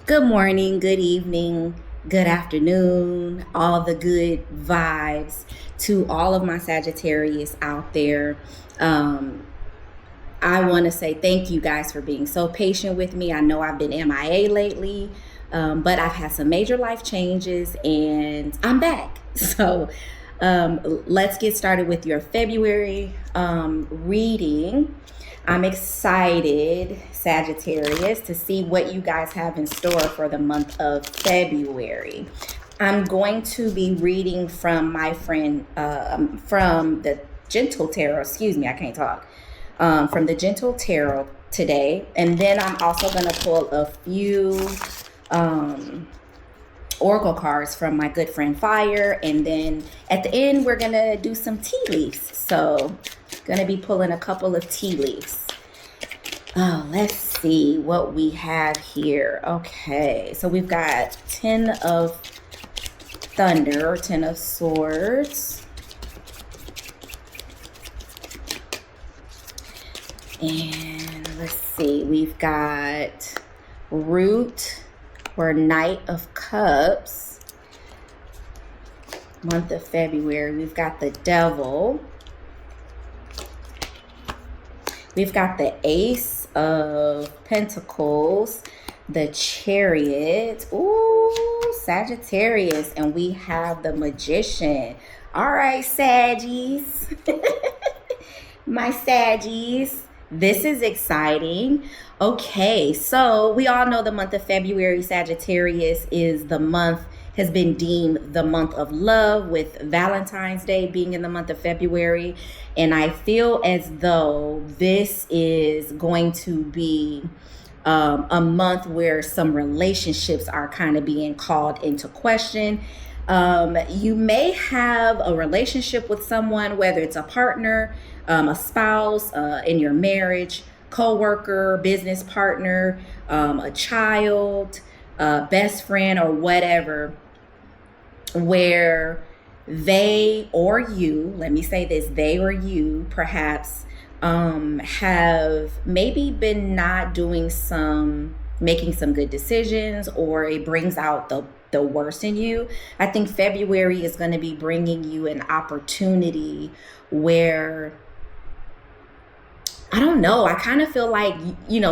Good morning, good evening, good afternoon, all the good vibes to all of my Sagittarius out there. Um, I want to say thank you guys for being so patient with me. I know I've been MIA lately, but I've had some major life changes and I'm back. So let's get started with your February reading. I'm excited, Sagittarius, to see what you guys have in store for the month of February. I'm going to be reading from my friend, from the Gentle Tarot. Excuse me, I can't talk. From the Gentle Tarot today. And then I'm also going to pull a few oracle cards from my good friend Fire. And then at the end, we're going to do some tea leaves. So going to be pulling a couple of tea leaves. Oh, let's see what we have here. Okay, so we've got 10 of Thunder, 10 of Swords. And let's see, we've got Root or Knight of Cups. Month of February, we've got the Devil. We've got the Ace of Pentacles, the Chariot. Ooh, Sagittarius. And we have the Magician. All right, Saggies. My Saggies. This is exciting. Okay, so we all know the month of February, Sagittarius, has been deemed the month of love, with Valentine's Day being in the month of February. And I feel as though this is going to be a month where some relationships are kind of being called into question. You may have a relationship with someone, whether it's a partner, a spouse, in your marriage, co-worker, business partner, a child, best friend, or whatever, where they or you, let me say this, they or you perhaps have maybe been not making some good decisions, or it brings out the worst in you. I think February is going to be bringing you an opportunity where, I don't know, I kind of feel like,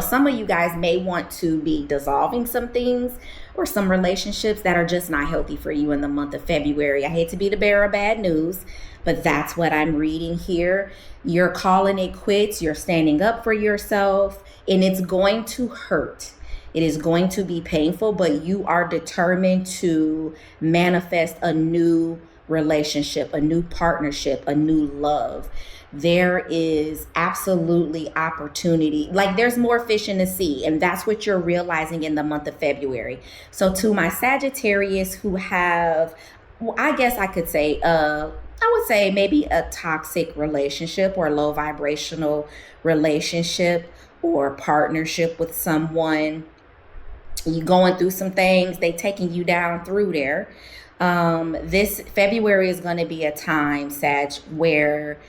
some of you guys may want to be dissolving some things or some relationships that are just not healthy for you in the month of February. I hate to be the bearer of bad news, but that's what I'm reading here. You're calling it quits. You're standing up for yourself, and it's going to hurt. It is going to be painful, but you are determined to manifest a new relationship, a new partnership, a new love. There is absolutely opportunity. Like, there's more fish in the sea, and that's what you're realizing in the month of February. So to my Sagittarius who have, well, I guess I could say, I would say maybe a toxic relationship or low vibrational relationship or partnership with someone, you going through some things, they taking you down through there. This February is going to be a time, Sag, where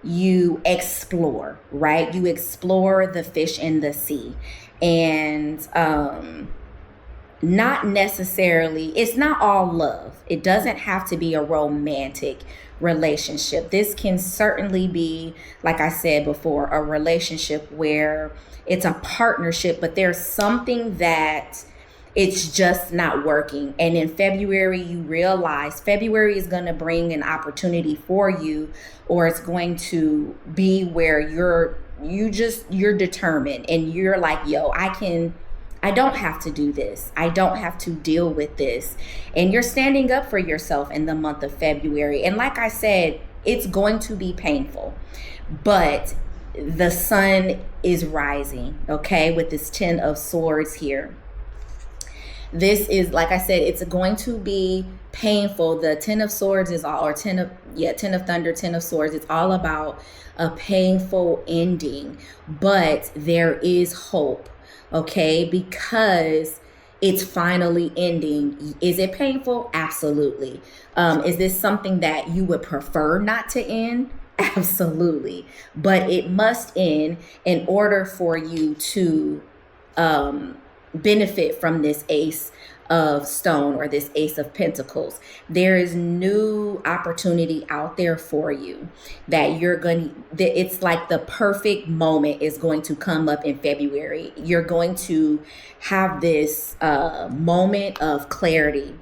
you explore, right? You explore the fish in the sea. And not necessarily, it's not all love. It doesn't have to be a romantic relationship. This can certainly be, like I said before, a relationship where it's a partnership, but there's something that it's just not working. And in February, you realize February is going to bring an opportunity for you, or it's going to be where you're determined and you're like, yo, I don't have to do this. I don't have to deal with this. And you're standing up for yourself in the month of February. And like I said, it's going to be painful, but the sun is rising, okay, with this 10 of Swords here. This is, like I said, it's going to be painful. The 10 of Swords is all, or 10 of Thunder, 10 of Swords. It's all about a painful ending, but there is hope, okay, because it's finally ending. Is it painful? Absolutely. Is this something that you would prefer not to end? Absolutely. But it must end in order for you to benefit from this ace of stone or this ace of pentacles. There is new opportunity out there for you that it's like the perfect moment is going to come up in February. You're going to have this moment of clarity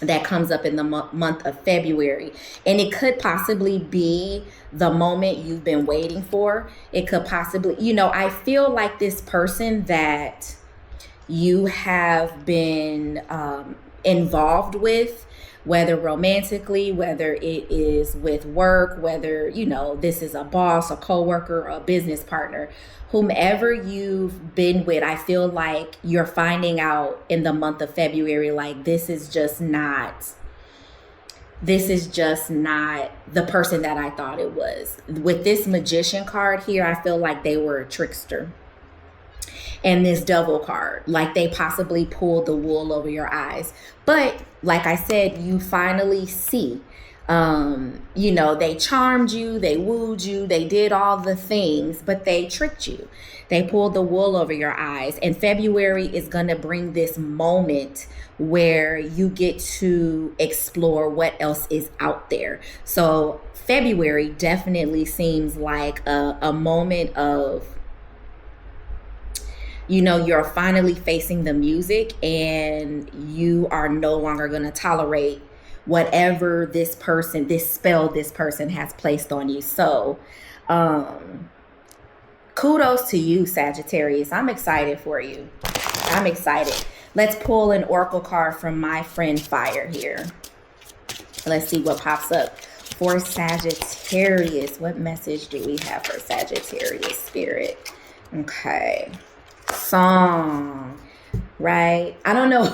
that comes up in the month of February. And it could possibly be the moment you've been waiting for. It could possibly, I feel like this person that you have been involved with, whether romantically, whether it is with work, whether, this is a boss, a coworker, a business partner, whomever you've been with, I feel like you're finding out in the month of February, like this is just not the person that I thought it was. With this Magician card here, I feel like they were a trickster. And this Devil card, like they possibly pulled the wool over your eyes. But like I said, you finally see, they charmed you, they wooed you, they did all the things, but they tricked you. They pulled the wool over your eyes. And February is going to bring this moment where you get to explore what else is out there. So February definitely seems like a moment of, you're finally facing the music and you are no longer going to tolerate whatever this spell this person has placed on you. So, kudos to you, Sagittarius. I'm excited for you. I'm excited. Let's pull an oracle card from my friend Fire here. Let's see what pops up for Sagittarius. What message do we have for Sagittarius spirit? Okay. Song, right? I don't know.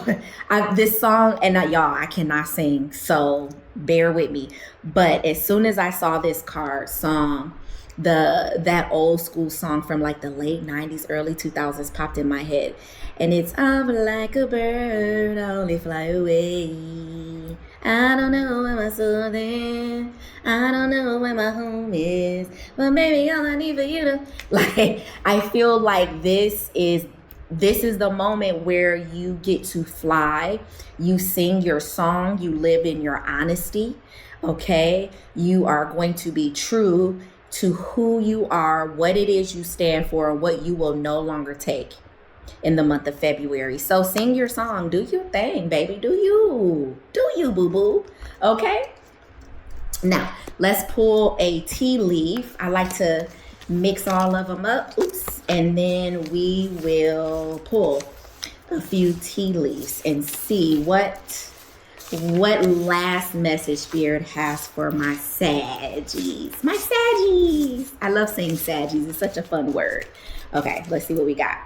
This song, and y'all, I cannot sing, so bear with me. But as soon as I saw this card, song, that old school song from like the late 90s, early 2000s popped in my head. And it's, I'm like a bird, only fly away. I don't know where my soul is. I don't know where my home is. But maybe all I need for you to... Like, I feel like this is the moment where you get to fly. You sing your song. You live in your honesty. Okay? You are going to be true to who you are, what it is you stand for, and what you will no longer take in the month of February. So sing your song. Do your thing, baby. Do you, boo-boo. Okay? Now, let's pull a tea leaf. I like to mix all of them up. Oops. And then we will pull a few tea leaves and see what last message Spirit has for my Saggies. My Saggies. I love saying Saggies. It's such a fun word. Okay, let's see what we got.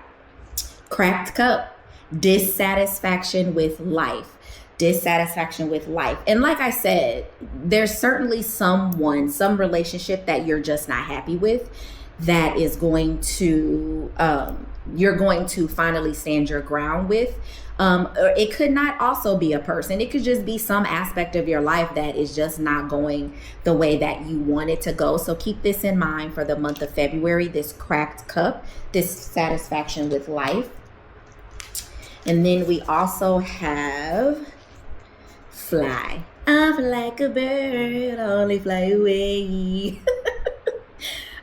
Cracked cup. Dissatisfaction with life. Dissatisfaction with life. And like I said, there's certainly some relationship that you're just not happy with that is going to, you're going to finally stand your ground with. Or it could not also be a person. It could just be some aspect of your life that is just not going the way that you want it to go. So keep this in mind for the month of February, this cracked cup, dissatisfaction with life. And then we also have fly. I'm like a bird, only fly away.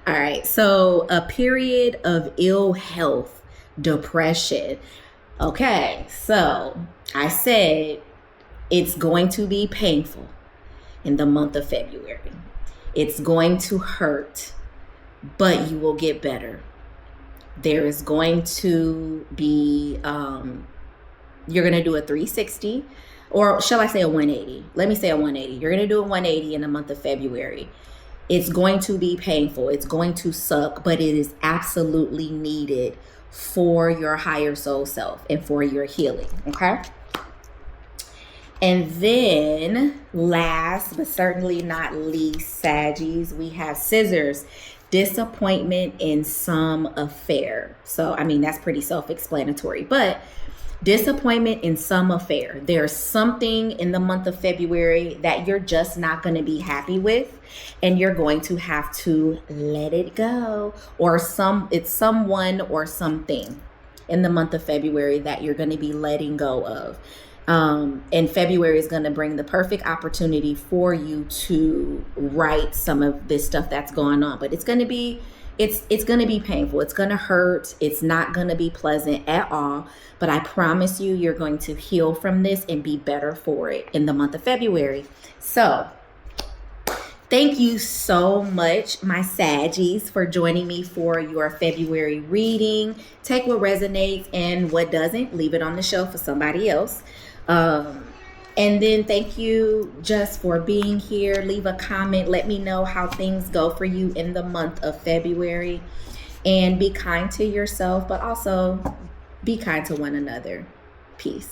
All right, so a period of ill health, depression. Okay, so I said it's going to be painful in the month of February. It's going to hurt, but you will get better. There is going to be, you're going to do a 360, or shall I say a 180? Let me say a 180. You're going to do a 180 in the month of February. It's going to be painful. It's going to suck, but it is absolutely needed for your higher soul self and for your healing. Okay. And then last but certainly not least, Saggies, we have scissors. Disappointment in some affair. So, I mean, that's pretty self-explanatory, but disappointment in some affair. There's something in the month of February that you're just not going to be happy with, and you're going to have to let it go. Or it's someone or something. in the month of February that you're going to be letting go of. And February is going to bring the perfect opportunity for you to write some of this stuff that's going on. But it's going to be painful. It's going to hurt. It's not going to be pleasant at all. But I promise you, you're going to heal from this and be better for it in the month of February. So thank you so much, my Saggies, for joining me for your February reading. Take what resonates and what doesn't. Leave it on the shelf for somebody else. And then thank you just for being here. Leave a comment. Let me know how things go for you in the month of February. And be kind to yourself, but also be kind to one another. Peace.